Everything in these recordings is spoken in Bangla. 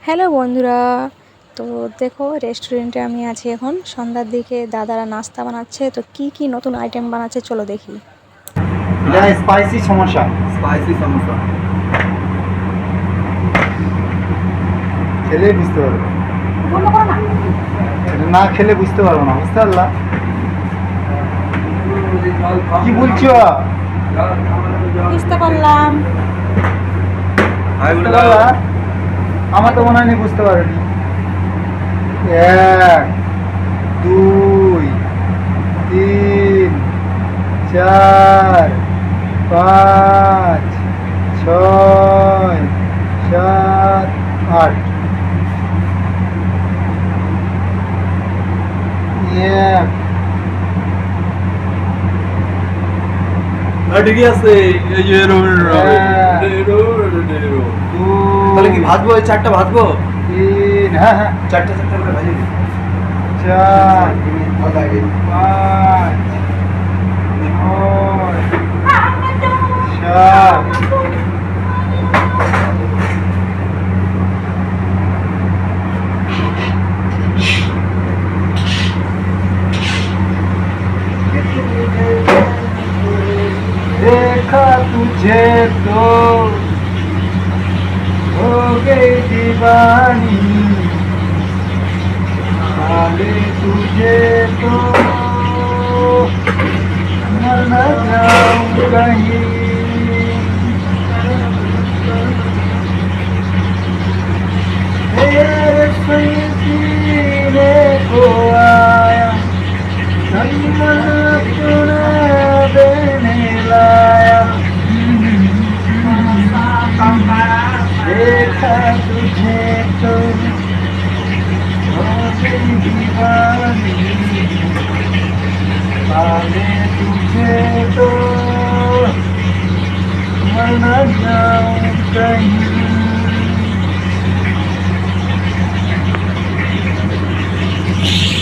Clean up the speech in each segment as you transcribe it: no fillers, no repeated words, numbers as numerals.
হ্যালো বন্ধুরা, তো দেখো রেস্টুরেন্টে আমি আছি এখন সন্ধ্যার দিকে। দাদারা নাস্তা বানাচ্ছে, তো কি কি নতুন আইটেম বানাচ্ছে চলো দেখি। এটা স্পাইসি সমোসা। স্পাইসি সমোসা। খেলে বুঝতে পারবে, এটা না খেলে বুঝতে পারবো না। বুঝতে পারলা কি বলছো? বুঝতে পারলাম। বুঝতে পারলা? আমার তো মনে হয়নি বুঝতে পারোনি। এক, দুই, তিন, চার, পাঁচ, ছয়, সাত, আট। এক, ঠিকই আছে। তাহলে কি ভাজবো? এই চারটা ভাজবো? তিন, হ্যাঁ হ্যাঁ, চারটা চারটা করে ভাজি দিই। চার, ভালো লাগে। পাঁচ, ছয়, সাত, देखा तुझे तो हो गई दीवानी, पाले तुझे तो मर न जाऊं कहीं। तेरे संग सीने को आया, तन मन अपना देने लाया। देखा तुझे तो हो गई दीवानी, पाले तुझे तो मर न जाऊं कहीं।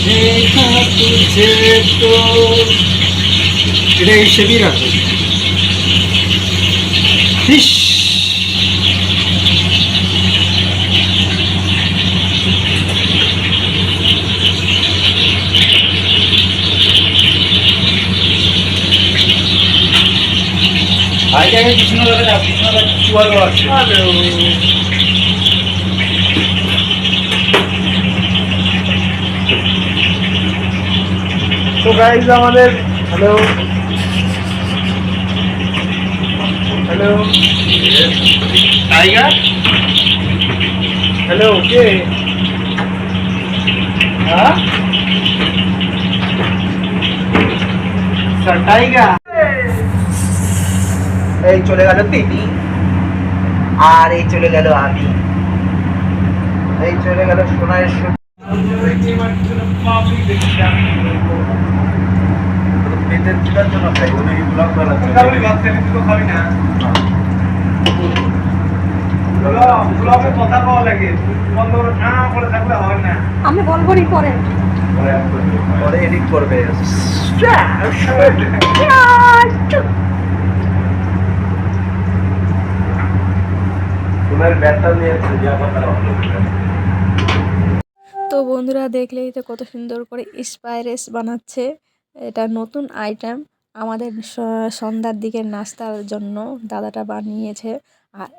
देखा तुझे तो এটা হিসেবেই রাখো। ফিশ। আগে আগে পিছনে লাগে না, পিছনে লাগে চুয়ালো আছে। তো গাইজ আমাদের হ্যালো হ্যালো টাইগার হ্যালো, কে? হ্যাঁ স্যার টাইগার। এই চলে গেল তিনি, আর এই চলে গেল আমি, এই চলে গেল সোনার পেটের খিদার জন্য খাই। ওই ব্লগ বানাচ্ছে। কথা কওয়া লাগে, বন্ধ করে না করে থাকলে হয় না। আমি বলবো নি পরে। পরে এডিট করবে। সোনার ব্যাটটা নিয়ে যা কথা হলো। তো বন্ধুরা দেখলেই তো কত সুন্দর করে স্পাইরেস বানাচ্ছে। এটা নতুন আইটেম আমাদের সন্ধ্যার দিকের নাস্তার জন্য দাদাটা বানিয়েছে। আর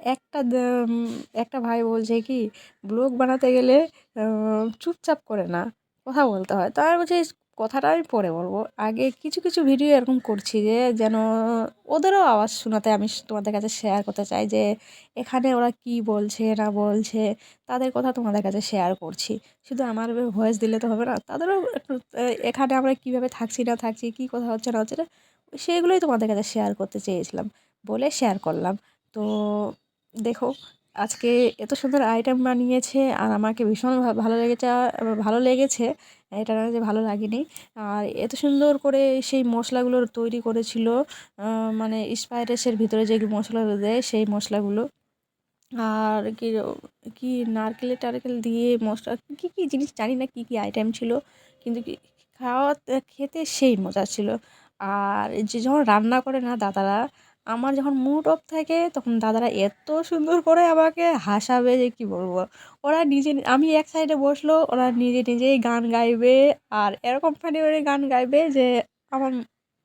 একটা ভাই বলছে কি, ব্লগ বানাতে গেলে চুপচাপ করে না, কথা বলতে হয়। তো আমি বলছি কথাটা আমি পরে বলবো, আগে কিছু কিছু ভিডিও এরকম করছি যে যেন ওদেরও আওয়াজ শোনাতে আমি তোমাদের কাছে শেয়ার করতে চাই যে এখানে ওরা কি বলছে না বলছে, তাদের কথা তোমাদের কাছে শেয়ার করছি। শুধু আমার ভয়েস দিলে তো হবে না, তাদেরও একটু এখানে আমরা কীভাবে থাকছি না থাকছি, কী কথা হচ্ছে না হচ্ছে না, সেগুলোই তোমাদের কাছে শেয়ার করতে চেয়েছিলাম বলে শেয়ার করলাম। তো দেখো আজকে এত সুন্দর আইটেম বানিয়েছে আর আমাকে ভীষণ ভালো লেগেছে। ভালো লেগেছে, এটা না যে ভালো লাগেনি। আর এত সুন্দর করে সেই মশলাগুলোর তৈরি করেছিল, মানে স্পাইরেসের ভিতরে যে মশলাগুলো দেয় সেই মশলাগুলো। আর কি নারকেল টারকেল দিয়ে মশলা কী কী জিনিস জানি না কী কী আইটেম ছিল, কিন্তু খেতে সেই মজা ছিল। আর যে যখন রান্না করে না দাদারা, আমার যখন মুড অফ থাকে তখন দাদারা এত সুন্দর করে আমাকে হাসাবে যে কি বলবো। ওরা নিজে আমি এক সাইডে বসলো, ওরা নিজে নিজেই গান গাইবে আর এরকম ফানি ফানি গান গাইবে যে আমার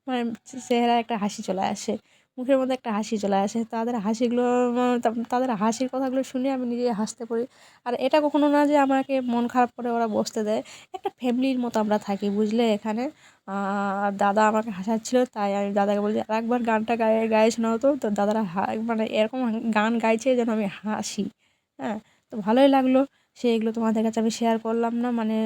মানে চেহারায় একটা হাসি চলে আসে, মুখের মধ্যে একটা হাসি চলে আসে। তাদের হাসিগুলো তাদের হাসির কথাগুলো শুনে আমি নিজে হাসতে পারি। আর এটা কখনো না যে আমাকে মন খারাপ করে ওরা বসতে দেয়। একটা ফ্যামিলির মতো আমরা থাকি, বুঝলে এখানে। আর দাদা আমাকে হাসাচ্ছিল, তাই আমি দাদাকে বলছি আরেকবার গানটা গায়ে শোনাও তো। তো দাদারা মানে এরকম গান গাইছে যেন আমি হাসি। হ্যাঁ, তো ভালোই লাগলো। সেইগুলো তোমাদের কাছে আমি শেয়ার করলাম না, মানে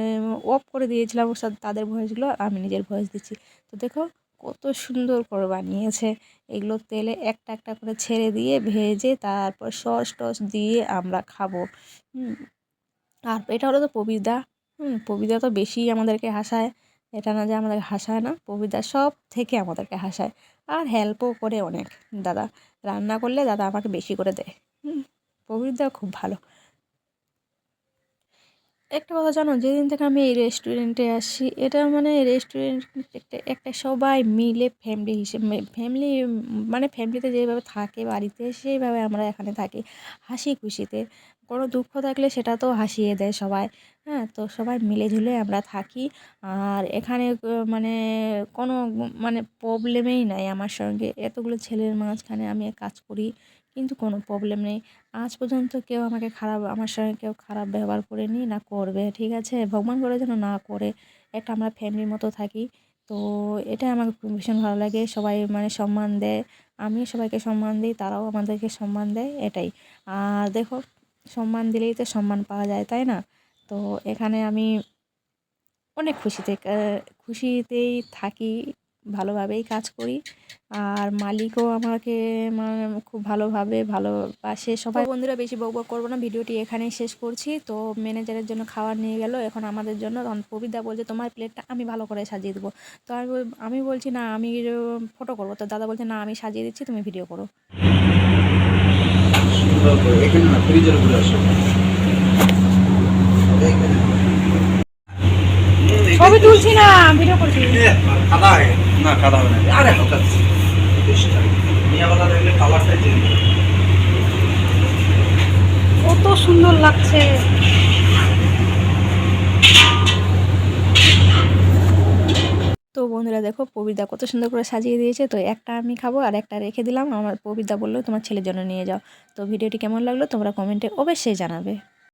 অফ করে দিয়েছিলাম তাদের ভয়েসগুলো, আর আমি নিজের ভয়েস দিচ্ছি। তো দেখো কত সুন্দর করে বানিয়েছে। এগুলো তেলে একটা একটা করে ছেড়ে দিয়ে ভেজে তারপর সস টস দিয়ে আমরা খাবো। হুম, আর এটা হলো তো পবিদা। পবিদা তো বেশি আমাদেরকে হাসায়। এটা না যে আমাদের হাসায় না, পবিদা সব থেকে আমাদেরকে হাসায়। আর হেল্পও করে অনেক দাদা। রান্না করলে দাদা আমাকে বেশি করে দেয়। পবিদা খুব ভালো। একটা কথা জানো, যেদিন থেকে আমি এই রেস্টুরেন্টে আসি, এটা মানে রেস্টুরেন্ট একটা একটা সবাই মিলে ফ্যামিলি হিসেবে, ফ্যামিলি মানে ফ্যামিলিতে যেভাবে থাকে বাড়িতে, সেইভাবে আমরা এখানে থাকি হাসি খুশিতে। কোনো দুঃখ থাকলে সেটা তো হাসিয়ে দেয় সবাই। হ্যাঁ, তো সবাই মিলেঝুলে আমরা থাকি। আর এখানে মানে কোনো মানে প্রবলেমেই নাই আমার সঙ্গে। এতগুলো ছেলের মাঝখানে আমি কাজ করি, কিন্তু কোনো প্রবলেম নেই। আজ পর্যন্ত কেউ আমাকে খারাপ, আমার সঙ্গে কেউ খারাপ ব্যবহার করেনি, না করবে। ঠিক আছে, ভগবান করে যেন না করে। একটা আমরা ফ্যামিলির মতো থাকি। তো এটা আমাকে খুব ভীষণ ভালো লাগে। সবাই মানে সম্মান দেয়, আমি সবাইকে সম্মান দিই, তারাও আমাদেরকে সম্মান দেয়, এটাই। আর দেখো, সম্মান দিলেই তো সম্মান পাওয়া যায়, তাই না? তো এখানে আমি অনেক খুশিতেই থাকি, ভালোভাবেই কাজ করি। আর মালিকও আমাকে মানে খুব ভালোভাবে ভালোবাসে সবাই। তো বন্ধুরা, বেশি বকবক করবো না, ভিডিওটি এখানেই শেষ করছি। তো ম্যানেজারের জন্য খাবার নিয়ে গেল এখন আমাদের জন্য। তখন পবিতা বলছে তোমার প্লেটটা আমি ভালো করে সাজিয়ে দেবো। তো আমি বলছি না, আমি ফটো করবো। তো দাদা বলছে না, আমি সাজিয়ে দিচ্ছি, তুমি ভিডিও করো। এখানে না ফ্রিজের উপরে আসো। ছবি তুলছি না, ভিডিও করছি। কাদা হয় না, কাদা হবে না, আরে হালকা নিয়াবেলা দেখলে কালারটা চেঞ্জ হয়। কত সুন্দর লাগছে। তো বন্ধুরা দেখো, পবিতা কত সুন্দর করে সাজিয়ে দিয়েছে। তো একটা আমি খাবো আর একটা রেখে দিলাম। আমার পবিতা বললো তোমার ছেলের জন্য নিয়ে যাও। তো ভিডিওটি কেমন লাগলো তোমরা কমেন্টে অবশ্যই জানাবে।